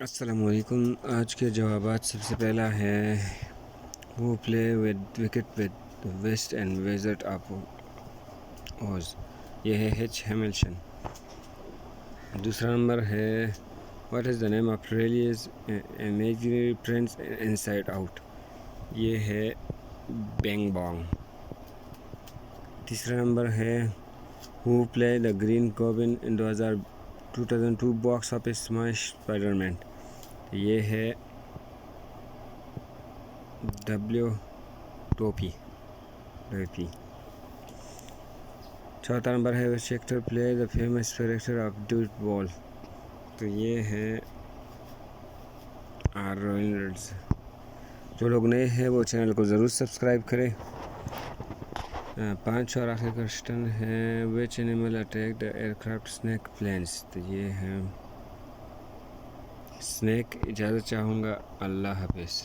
السلام علیکم. آج کے جوابات سب سے پہلا ہے وہ play with wicked with west end visit of Oz, یہ ہے ایچ ہیملٹن. دوسرا نمبر ہے what is the name of Riley's imaginary prince inside out, یہ ہے بینگ بانگ. تیسرا نمبر ہے who play the Green Goblin in 2002 box office smash spider man, یہ ہے ڈبلیو ٹوپی. چوتھا نمبر ہے which actor play the famous character of dot ball, تو یہ ہے آر رولرز. جو لوگ نئے ہیں وہ چینل کو ضرور سبسکرائب کریں. پانچ اور آخری کوشچن ہے which animal attack the aircraft snake planes, تو یہ ہے اسنیک. اجازت چاہوں گا، اللہ حافظ.